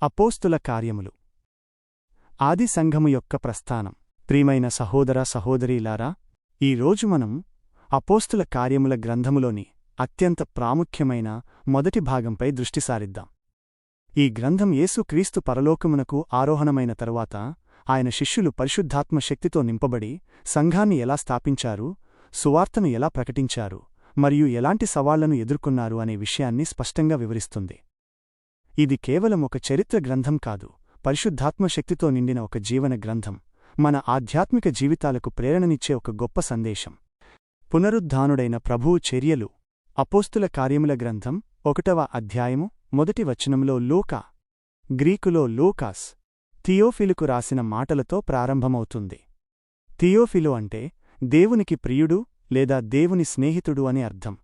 అపోస్తుల కార్యములు ఆది సంఘము యొక్క ప్రస్థానం. ప్రియమైన సహోదర సహోదరీలారా, ఈరోజు మనం అపోస్తుల కార్యముల గ్రంథములోని అత్యంత ప్రాముఖ్యమైన మొదటి భాగంపై దృష్టి సారిద్దాం. ఈ గ్రంథం యేసుక్రీస్తు పరలోకమునకు ఆరోహణమైన తరువాత ఆయన శిష్యులు పరిశుద్ధాత్మ శక్తితో నింపబడి సంఘాన్ని ఎలా స్థాపించారు, సువార్తను ఎలా ప్రకటించారు మరియు ఎలాంటి సవాళ్లను ఎదుర్కొన్నారు అనే విషయాన్ని స్పష్టంగా వివరిస్తుంది. ఇది కేవలం ఒక చరిత్ర గ్రంథం కాదు, పరిశుద్ధాత్మ శక్తితో నిండిన ఒక జీవన గ్రంథం, మన ఆధ్యాత్మిక జీవితాలకు ప్రేరణనిచ్చే ఒక గొప్ప సందేశం. పునరుద్ధానుడైన ప్రభువు చర్యలు. అపోస్తుల కార్యముల గ్రంథం 1వ అధ్యాయము మొదటి వచనంలో లూకా, గ్రీకులో లూకాస్, థియోఫిలుకు రాసిన మాటలతో ప్రారంభమవుతుంది. థియోఫిలు అంటే దేవునికి ప్రియుడు లేదా దేవుని స్నేహితుడు అని అర్థం.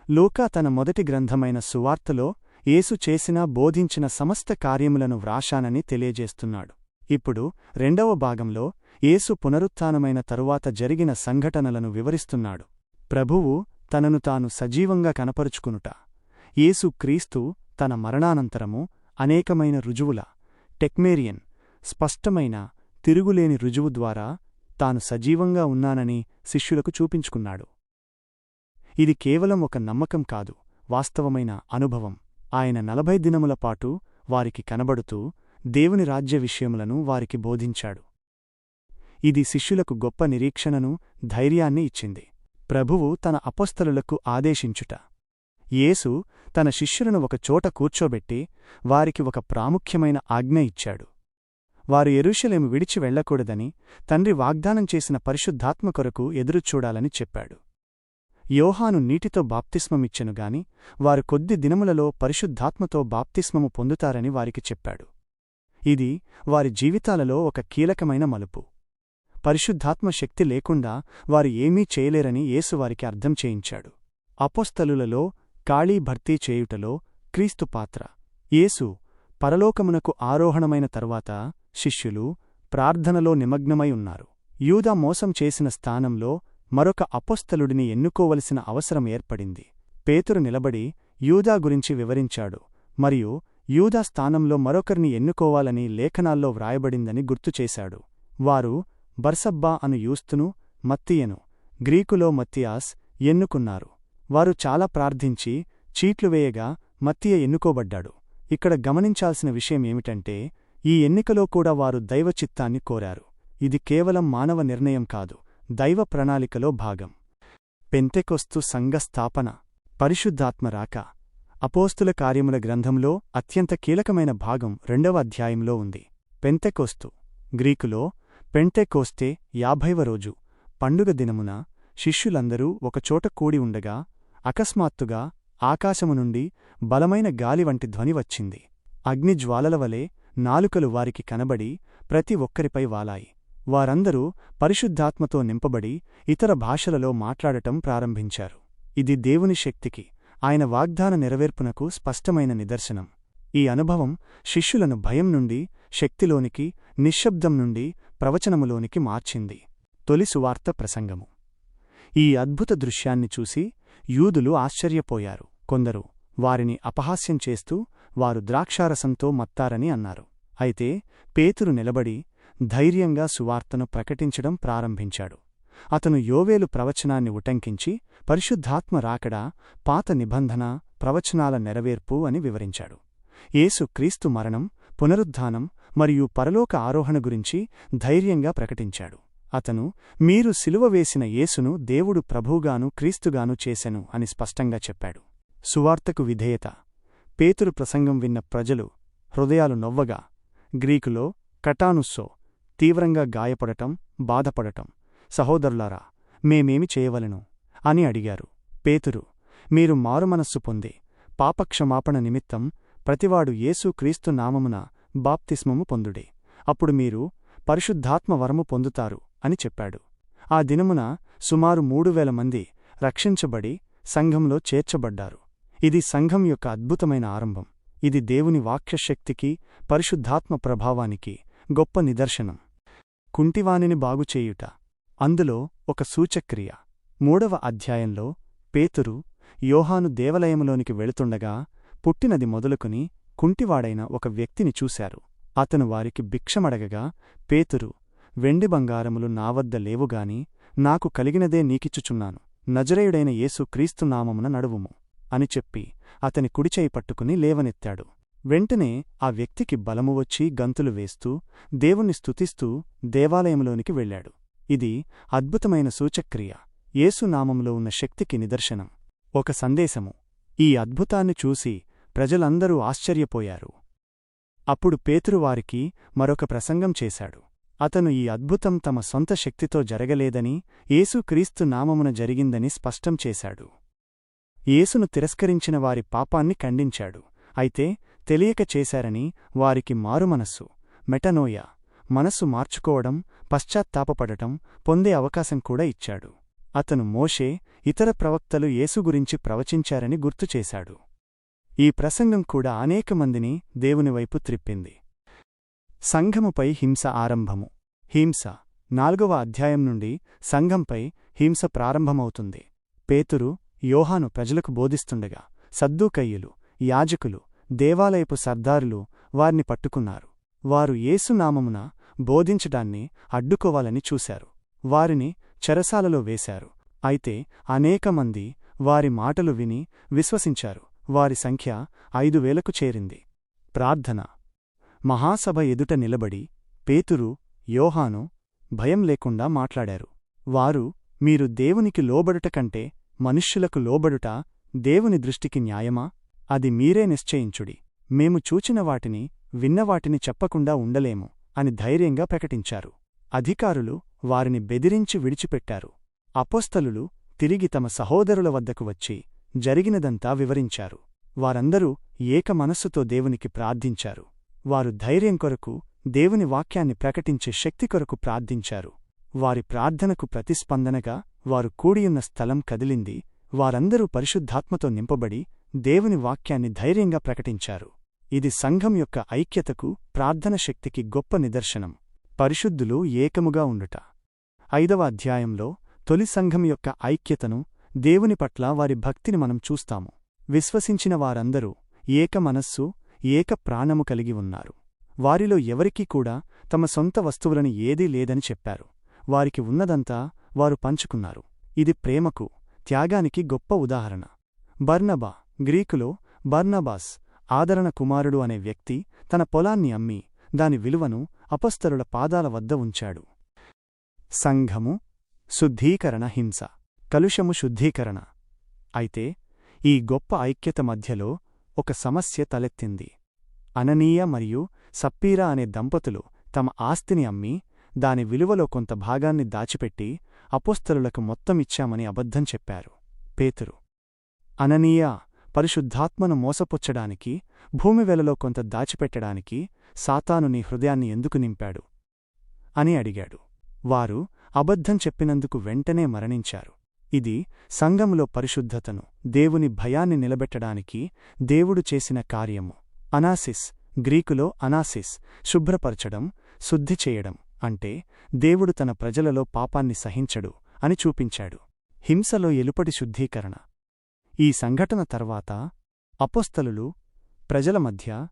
లూకా తన మొదటి గ్రంథమైన సువార్తలో యేసు చేసిన బోధించిన సమస్త కార్యములను వ్రాశానని తెలియజేస్తున్నాడు. ఇప్పుడు రెండవ భాగంలో యేసు పునరుత్థానమైన తరువాత జరిగిన సంఘటనలను వివరిస్తున్నాడు. ప్రభువు తనను తాను సజీవంగా కనపరుచుకునుట, యేసు క్రీస్తు తన మరణానంతరము అనేకమైన రుజువుల టెక్మేరియన్, స్పష్టమైన తిరుగులేని రుజువు ద్వారా తాను సజీవంగా ఉన్నానని శిష్యులకు చూపించుకున్నాడు. ఇది కేవలం ఒక నమ్మకం కాదు, వాస్తవమైన అనుభవం. ఆయన 40 దినముల పాటు వారికి కనబడుతూ దేవుని రాజ్య విషయములను వారికి బోధించాడు. ఇది శిష్యులకు గొప్ప నిరీక్షణను, ధైర్యాన్ని ఇచ్చింది. ప్రభువు తన అపోస్తలులకు ఆదేశించుట. యేసు తన శిష్యులను ఒక చోట కూర్చోబెట్టి వారికి ఒక ప్రాముఖ్యమైన ఆజ్ఞ ఇచ్చాడు. వారు యెరూషలేము విడిచి వెళ్లకూడదని, తండ్రి వాగ్దానం చేసిన పరిశుద్ధాత్మ కొరకు ఎదురుచూడాలని చెప్పాడు. యోహాను నీటితో బాప్తిస్మమిచ్చెనుగాని వారు కొద్ది దినములలో పరిశుద్ధాత్మతో బాప్తిస్మము పొందుతారని వారికి చెప్పాడు. ఇది వారి జీవితాలలో ఒక కీలకమైన మలుపు. పరిశుద్ధాత్మ శక్తి లేకుండా వారు ఏమీ చేయలేరని యేసు వారికి అర్థం చేయించాడు. అపోస్తలులలో ఖాళీ భర్తీ చేయుటలో క్రీస్తు పాత్ర. యేసు పరలోకమునకు ఆరోహణమైన తరువాత శిష్యులు ప్రార్థనలో నిమగ్నమై ఉన్నారు. యూదా మోసం చేసిన స్థానంలో మరొక అపోస్తలుడిని ఎన్నుకోవలసిన అవసరం ఏర్పడింది. పేతురు నిలబడి యూదా గురించి వివరించాడు మరియు యూదా స్థానంలో మరొకరిని ఎన్నుకోవాలని లేఖనాల్లో వ్రాయబడిందని గుర్తుచేశాడు. వారు బర్సబ్బా అను యూస్తును, మత్తీయను, గ్రీకులో మత్తియాస్ ఎన్నుకున్నారు. వారు చాలా ప్రార్థించి చీట్లు వేయగా మత్తీయ ఎన్నుకోబడ్డాడు. ఇక్కడ గమనించాల్సిన విషయమేమిటంటే, ఈ ఎన్నికలో కూడా వారు దైవచిత్తాన్ని కోరారు. ఇది కేవలం మానవ నిర్ణయం కాదు, దైవ ప్రణాళికలో భాగం. పెంతెకొస్తు సంఘ స్థాపన. పరిశుద్ధాత్మ రాక. అపోస్తుల కార్యముల గ్రంథంలో అత్యంత కీలకమైన భాగం 2వ అధ్యాయంలో ఉంది. పెంతెకొస్తు, గ్రీకులో పెంటెకోస్తే 50వ రోజు, పండుగ దినమున శిష్యులందరూ ఒకచోట కూడి ఉండగా అకస్మాత్తుగా ఆకాశము నుండి బలమైన గాలి వంటి ధ్వని వచ్చింది. అగ్నిజ్వాలలవలే నాలుకలు వారికి కనబడి ప్రతి ఒక్కరిపై వాలాయి. వారందరూ పరిశుద్ధాత్మతో నింపబడి ఇతర భాషలలో మాట్లాడటం ప్రారంభించారు. ఇది దేవుని శక్తికి, ఆయన వాగ్దాన నెరవేర్పునకు స్పష్టమైన నిదర్శనం. ఈ అనుభవం శిష్యులను భయం నుండి శక్తిలోనికి, నిశ్శబ్దం నుండి ప్రవచనములోనికి మార్చింది. తొలి సువార్త ప్రసంగము. ఈ అద్భుత దృశ్యాన్ని చూసి యూదులు ఆశ్చర్యపోయారు. కొందరు వారిని అపహాస్యం చేస్తూ వారు ద్రాక్షారసంతో మత్తారని అన్నారు. అయితే పేతురు నిలబడి ధైర్యంగా సువార్తను ప్రకటించడం ప్రారంభించాడు. అతను యోవేలు ప్రవచనాన్ని ఉటంకించి పరిశుద్ధాత్మ రాకడ, పాత నిబంధన ప్రవచనాల నెరవేర్పు అని వివరించాడు. యేసు క్రీస్తు మరణం, పునరుద్ధానం మరియు పరలోక ఆరోహణ గురించి ధైర్యంగా ప్రకటించాడు. అతను మీరు సిలువ వేసిన యేసును దేవుడు ప్రభువుగాను క్రీస్తుగాను చేసెను అని స్పష్టంగా చెప్పాడు. సువార్తకు విధేయత. పేతురు ప్రసంగం విన్న ప్రజలు హృదయాలు నొవ్వగా, గ్రీకులో కటానుస్సో, తీవ్రంగా గాయపడటం, బాధపడటం, సహోదరులారా, మేమేమి చేయవలెను అని అడిగారు. పేతురు, మీరు మారుమనస్సు పొంది పాపక్షమాపణ నిమిత్తం ప్రతివాడు యేసు క్రీస్తు నామమున బాప్తిస్మము పొందుడే, అప్పుడు మీరు పరిశుద్ధాత్మ వరము పొందుతారు అని చెప్పాడు. ఆ దినమున సుమారు 3000 మంది రక్షించబడి సంఘంలో చేర్చబడ్డారు. ఇది సంఘం యొక్క అద్భుతమైన ఆరంభం. ఇది దేవుని వాక్యశక్తికి, పరిశుద్ధాత్మ ప్రభావానికి గొప్ప నిదర్శనం. కుంటివానిని బాగుచేయుట. అందులో ఒక సూచక్రియ. 3వ అధ్యాయంలో పేతురు యోహాను దేవాలయములోనికి వెళుతుండగా పుట్టినది మొదలుకుని కుంటివాడైన ఒక వ్యక్తిని చూశారు. అతను వారికి భిక్షమడగగా, పేతురు, వెండి బంగారములు నావద్ద లేవుగాని నాకు కలిగినదే నీకిచ్చుచున్నాను, నజరేయుడైన యేసు క్రీస్తు నామమున నడువుము అని చెప్పి అతని కుడిచేయి పట్టుకుని లేవనెత్తాడు. వెంటనే ఆ వ్యక్తికి బలము వచ్చి గంతులు వేస్తూ దేవుణ్ణి స్తుతిస్తూ దేవాలయంలోనికి వెళ్ళాడు. ఇది అద్భుతమైన సూచక్రియ, యేసు నామములో ఉన్న శక్తికి నిదర్శనం. ఒక సందేశము. ఈ అద్భుతాన్ని చూసి ప్రజలందరూ ఆశ్చర్యపోయారు. అప్పుడు పేతురు వారికి మరొక ప్రసంగం చేశాడు. అతను ఈ అద్భుతం తమ సొంత శక్తితో జరగలేదని, యేసు క్రీస్తు నామమున జరిగిందని స్పష్టం చేశాడు. యేసును తిరస్కరించిన వారి పాపాన్ని ఖండించాడు. అయితే తెలియక చేశారని వారికి మారుమనస్సు, మెటనోయ, మనస్సు మార్చుకోవడం, పశ్చాత్తాపపడటం పొందే అవకాశం కూడా ఇచ్చాడు. అతను మోషే, ఇతర ప్రవక్తలు యేసు గురించి ప్రవచించారని గుర్తుచేశాడు. ఈ ప్రసంగం కూడా అనేక మందిని దేవునివైపు త్రిప్పింది. సంఘముపై హింస ఆరంభము. హింస 4వ అధ్యాయం నుండి సంఘంపై హింస ప్రారంభమవుతుంది. పేతురు, యోహాను ప్రజలకు బోధిస్తుండగా సద్దూకయ్యులు, యాజకులు, దేవాలయపు సర్దారులు వారిని పట్టుకున్నారు. వారు యేసునామమున బోధించడాన్ని అడ్డుకోవాలని చూశారు. వారిని చెరసాలలో వేశారు. అయితే అనేకమంది వారి మాటలు విని విశ్వసించారు. వారి సంఖ్య 5,000కు చేరింది. ప్రార్థన. మహాసభ ఎదుట నిలబడి పేతురు, యోహాను భయం లేకుండా మాట్లాడారు. వారు, మీరు దేవునికి లోబడుట కంటే మనుష్యులకు లోబడుట దేవుని దృష్టికి న్యాయమా? అది మీరే నిశ్చయించుడి. మేము చూచిన వాటిని, విన్నవాటిని చెప్పకుండా ఉండలేము అని ధైర్యంగా ప్రకటించారు. అధికారులు వారిని బెదిరించి విడిచిపెట్టారు. అపోస్తలులు తిరిగి తమ సహోదరుల వద్దకు వచ్చి జరిగినదంతా వివరించారు. వారందరూ ఏక మనస్సుతో దేవునికి ప్రార్థించారు. వారు ధైర్యం కొరకు, దేవుని వాక్యాన్ని ప్రకటించే శక్తి కొరకు ప్రార్థించారు. వారి ప్రార్థనకు ప్రతిస్పందనగా వారు కూడియున్న స్థలం కదిలింది. వారందరూ పరిశుద్ధాత్మతో నింపబడి దేవుని వాక్యాన్ని ధైర్యంగా ప్రకటించారు. ఇది సంఘం యొక్క ఐక్యతకు, ప్రార్థన శక్తికి గొప్ప నిదర్శనం. పరిశుద్ధులు ఏకముగా ఉండుట. 5వ అధ్యాయంలో తొలి సంఘం యొక్క ఐక్యతను, దేవుని పట్ల వారి భక్తిని మనం చూస్తాము. విశ్వసించిన వారందరూ ఏక మనస్సు, ఏక ప్రాణము కలిగి ఉన్నారు. వారిలో ఎవరికీ కూడా తమ సొంత వస్తువులను ఏదీ లేదని చెప్పారు. వారికి ఉన్నదంతా వారు పంచుకున్నారు. ఇది ప్రేమకు, త్యాగానికి గొప్ప ఉదాహరణ. బర్నబా, గ్రీకులో బర్నబాస్, ఆదరణ కుమారుడు అనే వ్యక్తి తన పొలాన్ని అమ్మి దాని విలువను అపొస్తలుల పాదాల వద్ద ఉంచాడు. సంఘము, శుద్ధీకరణ. హింస, కలుషము, శుద్ధీకరణ. అయితే ఈ గొప్ప ఐక్యత మధ్యలో ఒక సమస్య తలెత్తింది. అననీయ మరియు సప్పీరా అనే దంపతులు తమ ఆస్తిని అమ్మి దాని విలువలో కొంత భాగాన్ని దాచిపెట్టి అపొస్తలులకు మొత్తం ఇచ్చామని అబద్ధం చెప్పారు. పేతురు, అననీయ పరిశుద్ధాత్మను మోసపుచ్చడానికి, భూమివెలలో కొంత దాచిపెట్టడానికి సాతాను నీ హృదయాన్ని ఎందుకు నింపాడు అని అడిగాడు. వారు అబద్ధం చెప్పినందుకు వెంటనే మరణించారు. ఇది సంఘములో పరిశుద్ధతను, దేవుని భయాన్ని నిలబెట్టడానికి దేవుడు చేసిన కార్యము. అనాసిస్, గ్రీకులో అనాసిస్, శుభ్రపరచడం, శుద్ధి చేయడం అంటే దేవుడు తన ప్రజలలో పాపాన్ని సహించడు అని చూపించాడు. హింసలో ఎలుపటి శుద్ధీకరణ. ఈ సంఘటన తర్వాత అపొస్తలులు ప్రజల మధ్య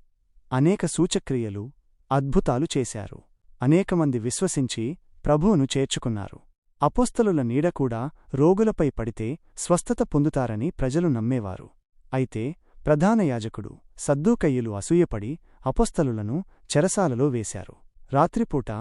అనేక సూచక్రియలు, అద్భుతాలు చేశారు. అనేకమంది విశ్వసించి ప్రభువును చేర్చుకున్నారు. అపొస్తలుల నీడ కూడా రోగులపై పడితే స్వస్థత పొందుతారని ప్రజలు నమ్మేవారు. అయితే ప్రధాన యాజకుడు, సద్దూకయ్యులు అసూయపడి అపొస్తలులను చెరసాలలో వేశారు. రాత్రిపూట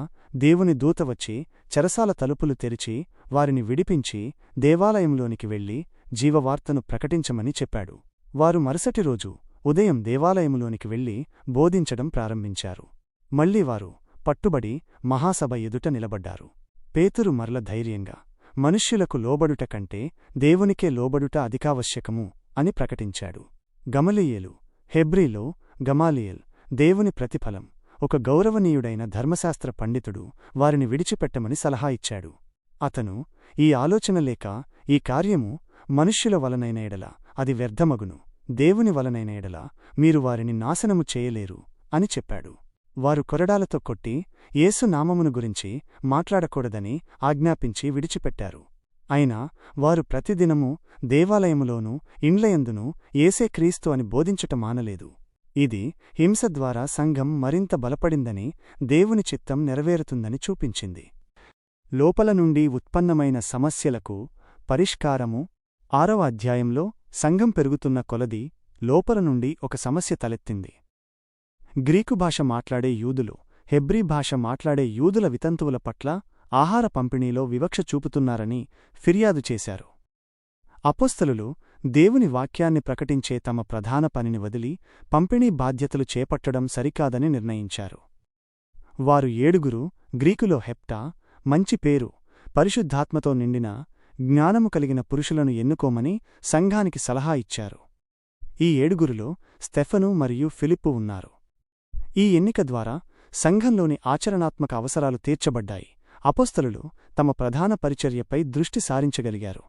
దేవుని దూత వచ్చి చెరసాల తలుపులు తెరిచి వారిని విడిపించి దేవాలయంలోనికి వెళ్లి జీవవార్తను ప్రకటించమని చెప్పాడు. వారు మరుసటి రోజు ఉదయం దేవాలయంలోనికి వెళ్లి బోధించడం ప్రారంభించారు. మళ్లీ వారు పట్టుబడి మహాసభ ఎదుట నిలబడ్డారు. పేతురు మరల ధైర్యంగా, మనుష్యులకు లోబడుట కంటే దేవునికే లోబడుట అధికావశ్యకము అని ప్రకటించాడు. గమలీయేలు, హెబ్రీలో గమాలియేల్, దేవుని ప్రతిఫలం, ఒక గౌరవనీయుడైన ధర్మశాస్త్ర పండితుడు వారిని విడిచిపెట్టమని సలహా ఇచ్చాడు. అతను, ఈ ఆలోచన లేక ఈ కార్యము మనుష్యుల వలనైన ఎడల అది వ్యర్థమగును, దేవుని వలనైన ఎడల మీరు వారిని నాశనము చేయలేరు అని చెప్పాడు. వారు కొరడాలతో కొట్టి యేసు నామమును గురించి మాట్లాడకూడదని ఆజ్ఞాపించి విడిచిపెట్టారు. అయినా వారు ప్రతిదినము దేవాలయములోనూ ఇండ్లయందునూ యేసే క్రీస్తు అని బోధించట మానలేదు. ఇది హింస ద్వారా సంఘం మరింత బలపడిందని, దేవుని చిత్తం నెరవేరుతుందని చూపించింది. లోపల నుండి ఉత్పన్నమైన సమస్యలకు పరిష్కారము 6వ అధ్యాయంలో సంఘం పెరుగుతున్న కొలది లోపల నుండి ఒక సమస్య తలెత్తింది. గ్రీకు భాష మాట్లాడే యూదులు, హెబ్రీ భాష మాట్లాడే యూదుల వితంతువుల పట్ల ఆహార పంపిణీలో వివక్ష చూపుతున్నారని ఫిర్యాదు చేశారు. అపోస్తలులు దేవుని వాక్యాన్ని ప్రకటించే తమ ప్రధాన పనిని వదిలి పంపిణీ బాధ్యతలు చేపట్టడం సరికాదని నిర్ణయించారు. వారు 7 గ్రీకులో హెప్టా, మంచి పేరు, పరిశుద్ధాత్మతో నిండిన, జ్ఞానము కలిగిన పురుషులను ఎన్నుకోమని సంఘానికి సలహా ఇచ్చారు. ఈ 7లో స్టెఫను మరియు ఫిలిప్పు ఉన్నారు. ఈ ఎన్నిక ద్వారా సంఘంలోని ఆచరణాత్మక అవసరాలు తీర్చబడ్డాయి. అపోస్తలులు తమ ప్రధాన పరిచర్యపై దృష్టి సారించగలిగారు.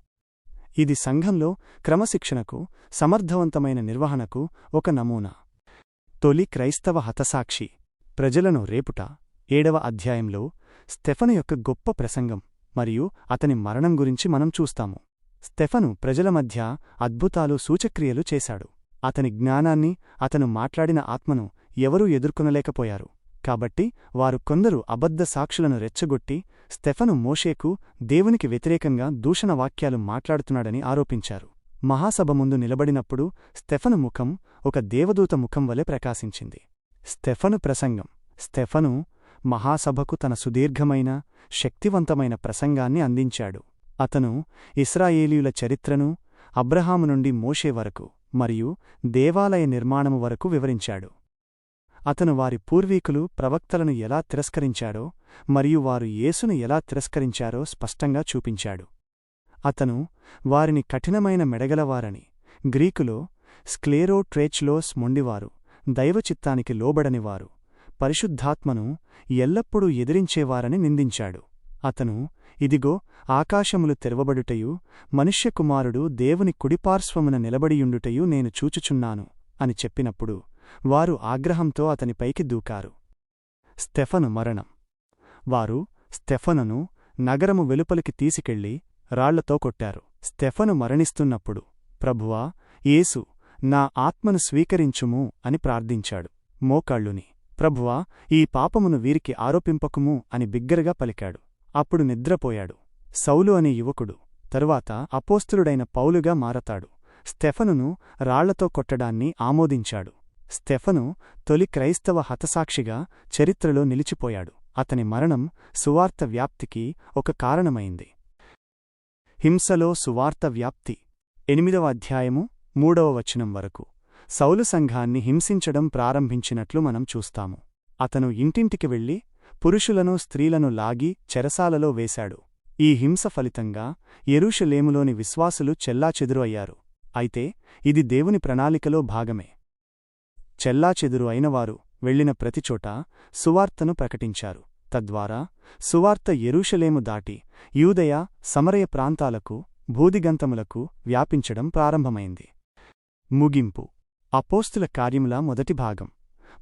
ఇది సంఘంలో క్రమశిక్షణకు, సమర్థవంతమైన నిర్వహణకు ఒక నమూనా. తొలి క్రైస్తవ హతసాక్షి, ప్రజలను రేపుట 7వ అధ్యాయంలో స్టెఫను యొక్క గొప్ప ప్రసంగం మరియు అతని మరణం గురించి మనం చూస్తాము. స్టెఫను ప్రజల మధ్య అద్భుతాలు, సూచక్రియలు చేశాడు. అతని జ్ఞానాన్ని, అతను మాట్లాడిన ఆత్మను ఎవరూ ఎదుర్కొనలేకపోయారు. కాబట్టి వారు కొందరు అబద్ధ సాక్షులను రెచ్చగొట్టి స్టెఫను మోషేకు, దేవునికి వ్యతిరేకంగా దూషణ వాక్యాలు మాట్లాడుతున్నాడని ఆరోపించారు. మహాసభ ముందు నిలబడినప్పుడు స్టెఫను ముఖం ఒక దేవదూత ముఖం వలె ప్రకాశించింది. స్టెఫను ప్రసంగం. స్టెఫను మహాసభకు తన సుదీర్ఘమైన, శక్తివంతమైన ప్రసంగాన్ని అందించాడు. అతను ఇశ్రాయేలీయుల చరిత్రను, అబ్రహాము నుండి మోషే వరకు మరియు దేవాలయ నిర్మాణము వరకు వివరించాడు. అతను వారి పూర్వీకులు ప్రవక్తలను ఎలా తిరస్కరించాడో మరియు వారు యేసును ఎలా తిరస్కరించారో స్పష్టంగా చూపించాడు. అతను వారిని కఠినమైన మెడగలవారని, గ్రీకులో స్క్లేరో ట్రేచ్లోస్ మొండివారు, దైవచిత్తానికి లోబడనివారు, పరిశుద్ధాత్మను ఎల్లప్పుడూ ఎదిరించేవారని నిందించాడు. అతను, ఇదిగో ఆకాశములు తెరవబడుటయు, మనుష్యకుమారుడు దేవుని కుడిపార్శ్వమున నిలబడియుండుటయు నేను చూచుచున్నాను అని చెప్పినప్పుడు వారు ఆగ్రహంతో అతనిపైకి దూకారు. స్టెఫను మరణం. వారు స్టెఫనును నగరము వెలుపలికి తీసుకెళ్లి రాళ్లతో కొట్టారు. స్టెఫను మరణిస్తున్నప్పుడు, ప్రభువా, యేసు, నా ఆత్మను స్వీకరించుము అని ప్రార్థించాడు. మోకాళ్ళుని, ప్రభువా, ఈ పాపమును వీరికి ఆరోపింపకుము అని బిగ్గరగా పలికాడు. అప్పుడు నిద్రపోయాడు. సౌలు అనే యువకుడు తరువాత అపోస్తలుడైన పౌలుగా మారతాడు. స్టెఫనును రాళ్లతో కొట్టడాన్ని ఆమోదించాడు. స్టెఫను తొలి క్రైస్తవ హతసాక్షిగా చరిత్రలో నిలిచిపోయాడు. అతని మరణం సువార్త వ్యాప్తికి ఒక కారణమైంది. హింసలో సువార్త వ్యాప్తి. 8వ అధ్యాయము 3వ వచనం వరకు సౌలు సంఘాన్ని హింసించడం ప్రారంభించినట్లు మనం చూస్తాము. అతను ఇంటింటికి వెళ్లి పురుషులను, స్త్రీలను లాగి చెరసాలలో వేశాడు. ఈ హింస ఫలితంగా యెరూషలేములోని విశ్వాసులు చెల్లాచెదురు అయ్యారు. అయితే ఇది దేవుని ప్రణాళికలో భాగమే. చెల్లాచెదురు అయినవారు వెళ్లిన ప్రతిచోటా సువార్తను ప్రకటించారు. తద్వారా సువార్త యెరూషలేము దాటి యూదయ, సమరయ ప్రాంతాలకు, భూదిగంతములకు వ్యాపించడం ప్రారంభమైంది. ముగింపు. అపోస్తుల కార్యముల మొదటి భాగం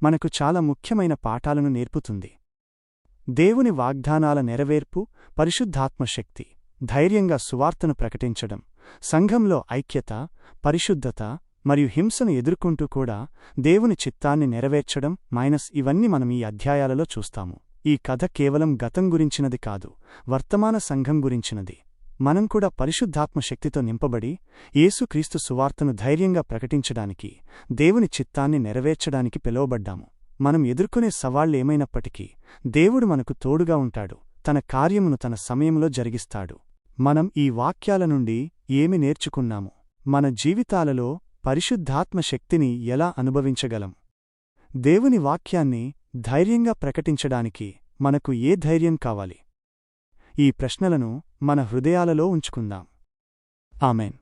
మనకు చాలా ముఖ్యమైన పాఠాలను నేర్పుతుంది. దేవుని వాగ్దానాల నెరవేర్పు, పరిశుద్ధాత్మ శక్తి, ధైర్యంగా సువార్తను ప్రకటించడం, సంఘంలో ఐక్యత, పరిశుద్ధత మరియు హింసను ఎదుర్కొంటూ కూడా దేవుని చిత్తాన్ని నెరవేర్చడం ఇవన్నీ మనం ఈ అధ్యాయాలలో చూస్తాము. ఈ కథ కేవలం గతం గురించినది కాదు, వర్తమాన సంఘం గురించినది. మనం కూడా పరిశుద్ధాత్మ శక్తితో నింపబడి యేసుక్రీస్తు సువార్తను ధైర్యంగా ప్రకటించడానికి, దేవుని చిత్తాన్ని నెరవేర్చడానికి పిలువబడ్డాము. మనం ఎదుర్కొనే సవాళ్లేమైనప్పటికీ దేవుడు మనకు తోడుగా ఉంటాడు. తన కార్యమును తన సమయంలో జరిగిస్తాడు. మనం ఈ వాక్యాల నుండి ఏమి నేర్చుకున్నాము? మన జీవితాలలో పరిశుద్ధాత్మ శక్తిని ఎలా అనుభవించగలం? దేవుని వాక్యాన్ని ధైర్యంగా ప్రకటించడానికి మనకు ఏ ధైర్యం కావాలి? ఈ ప్రశ్నలను మన హృదయాలలో ఉంచుకుందాం. ఆమెన్.